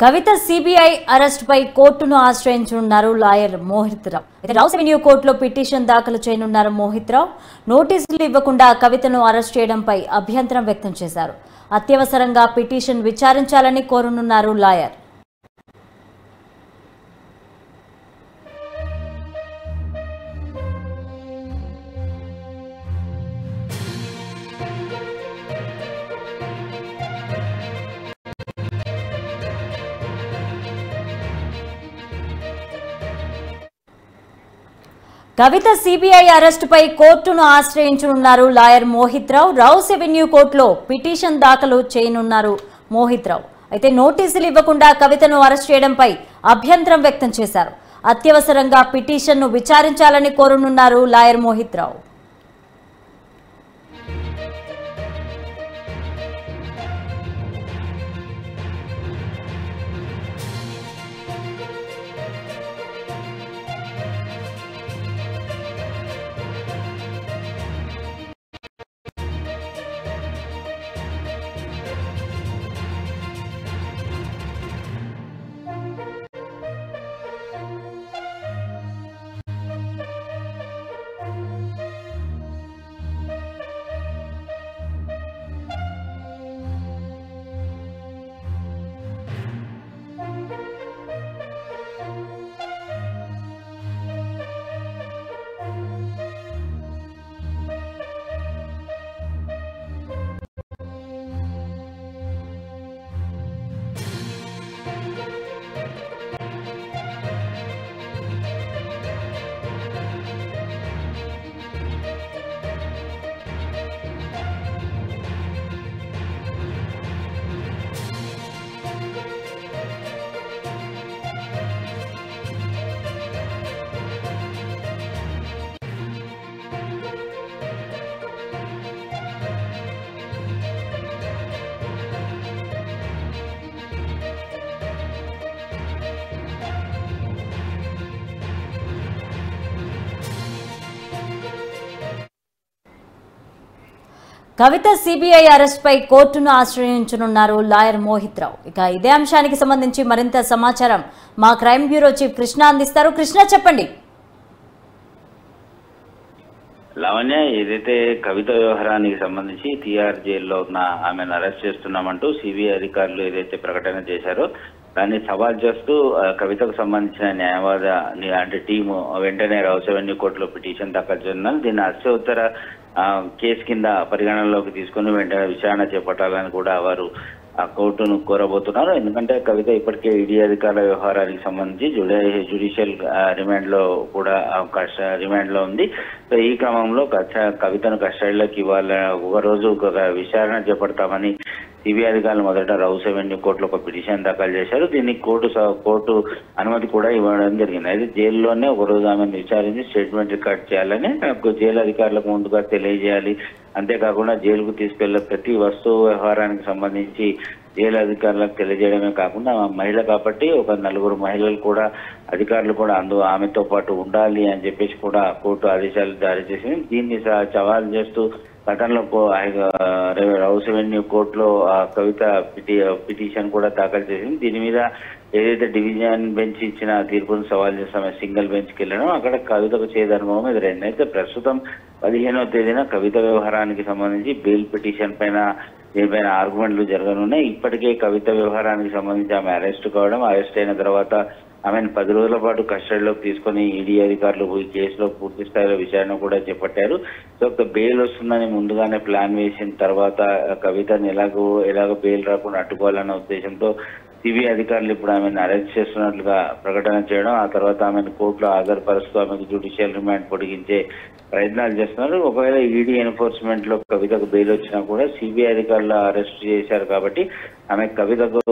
కవిత CBI arrest పై కోర్టును ఆశ్రయించనున్నారు lawyer Mohit రావు. Rows avenue కోర్టులో petition దాఖలు చేయనున్నారు మోహిత్ రావు. నోటీసులు ఇవ్వకుండా కవితను అరెస్ట్ చేయడంపై అభ్యంతరం వ్యక్తం చేశారు. అత్యవసరంగా పిటిషన్ విచారించాలని కోరనున్నారు లాయర్. కవిత సిబిఐ అరెస్టుపై కోర్టును ఆశ్రయించనున్నారు లాయర్ మోహిత్ రావు. రౌస్ అవెన్యూ కోర్టులో పిటిషన్ దాఖలు చేయనున్నారు మోహిత్ రావు. అయితే నోటీసులు ఇవ్వకుండా కవితను అరెస్ట్ చేయడంపై అభ్యంతరం వ్యక్తం చేశారు. అత్యవసరంగా పిటిషన్ను విచారించాలని కోరనున్నారు లాయర్ మోహిత్ రావు. కవిత సిబిఐ అరెస్ట్ పై కోర్టును ఆశ్రయించనున్నారు లాయర్ మోహిత్ రావు. ఇక ఇదే అంశానికి సంబంధించి మరింత సమాచారం మా క్రైమ్ బ్యూరో చీఫ్ కృష్ణ అందిస్తారు. కృష్ణ, చెప్పండి. లావణ్య, ఏదైతే కవిత వ్యవహారానికి సంబంధించి టీఆర్ జైల్లో ఉన్న ఆమెను అరెస్ట్ చేస్తున్నామంటూ సిబిఐ అధికారులు ఏదైతే ప్రకటన చేశారో దాన్ని సవాల్ చేస్తూ కవితకు సంబంధించిన న్యాయవాద అంటే టీము వెంటనే రౌస్ అవెన్యూ కోర్టులో పిటిషన్ దాఖలు చేస్తున్నారు. దీన్ని అత్యవసర కేసు కింద పరిగణనలోకి తీసుకుని వెంటనే విచారణ చేపట్టాలని కూడా వారు ఆ కోర్టును కోరబోతున్నారు. ఎందుకంటే కవిత ఇప్పటికే ఈడీ అధికారుల వ్యవహారానికి సంబంధించి జ్యుడిషియల్ రిమాండ్ లో కూడా రిమాండ్ లో ఉంది. సో ఈ క్రమంలో కవితను కస్టడీలోకి ఇవ్వాలని ఒక రోజు ఒక విచారణ చేపడతామని సిబిఐ అధికారులు మొదట రౌస్ అవెన్యూ కోర్టులో ఒక పిటిషన్ దాఖలు చేశారు. దీన్ని కోర్టు అనుమతి కూడా ఇవ్వడం జరిగింది. అయితే జైల్లోనే ఒక రోజు ఆమెను విచారించి స్టేట్మెంట్ రికార్డ్ చేయాలని జైలు అధికారులకు ముందుగా తెలియజేయాలి. అంతేకాకుండా జైలుకు తీసుకెళ్లే ప్రతి వస్తువు వ్యవహారానికి సంబంధించి జైలు అధికారులకు తెలియజేయడమే కాకుండా మహిళ కాబట్టి ఒక 4 మహిళలు కూడా అధికారులు కూడా ఆమెతో పాటు ఉండాలి అని చెప్పేసి కూడా కోర్టు ఆదేశాలు జారీ చేసింది. దీన్ని సవాల్ చేస్తూ గతంలో రౌస్ అవెన్యూ కోర్టులో కవిత పిటిషన్ కూడా దాఖలు చేసింది. దీని మీద ఏదైతే డివిజన్ బెంచ్ ఇచ్చిన తీర్పును సవాల్ చేస్తామో సింగిల్ బెంచ్కి వెళ్ళడం అక్కడ కవితకు చేదనుభవం ఎదురైంది. అయితే ప్రస్తుతం 15వ తేదీన కవిత వ్యవహారానికి సంబంధించి బెయిల్ పిటిషన్ పైన దీనిపైన ఆర్గ్యుమెంట్లు జరగనున్నాయి. ఇప్పటికే కవిత వ్యవహారానికి సంబంధించి ఆమె అరెస్ట్ కావడం, అరెస్ట్ అయిన తర్వాత ఆమెను 10 రోజుల పాటు కస్టడీలోకి తీసుకుని ఈడీ అధికారులు ఈ కేసులో పూర్తి స్థాయిలో విచారణ కూడా చేపట్టారు. సో బెయిల్ వస్తుందని ముందుగానే ప్లాన్ వేసిన తర్వాత కవితను ఎలాగో బెయిల్ రాకుండా అడ్డుకోవాలన్న ఉద్దేశంతో సిబిఐ అధికారులు ఇప్పుడు ఆమెను అరెస్ట్ చేస్తున్నట్లుగా ప్రకటన చేయడం, ఆ తర్వాత ఆమెను కోర్టులో హాజరుపరుస్తూ ఆమెకు జ్యుడిషియల్ రిమాండ్ పొడిగించే ప్రయత్నాలు చేస్తున్నారు. ఒకవేళ ఈడీ ఎన్ఫోర్స్మెంట్ లో కవితకు బెయిల్ వచ్చినా కూడా సిబిఐ అధికారులు అరెస్ట్ చేశారు కాబట్టి ఆమె కవితకు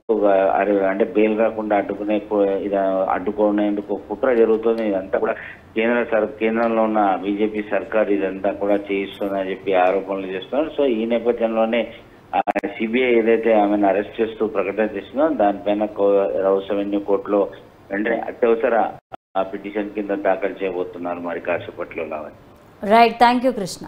అంటే బెయిల్ రాకుండా అడ్డుకునేందుకు కుట్ర జరుగుతుంది. ఇదంతా కూడా కేంద్రంలో ఉన్న బీజేపీ సర్కార్ ఇదంతా కూడా చేయిస్తుందని చెప్పి ఆరోపణలు చేస్తున్నారు. సో ఈ నేపథ్యంలోనే సిబిఐ ఏదైతే ఆమెను అరెస్ట్ చేస్తూ ప్రకటన చేస్తుందో దానిపైన రౌస్ అవెన్యూ కోర్టులో వెంటనే అత్యవసర పిటిషన్ కింద దాఖలు చేయబోతున్నారు మరి కాసేపట్లో. Right, thank you Krishna.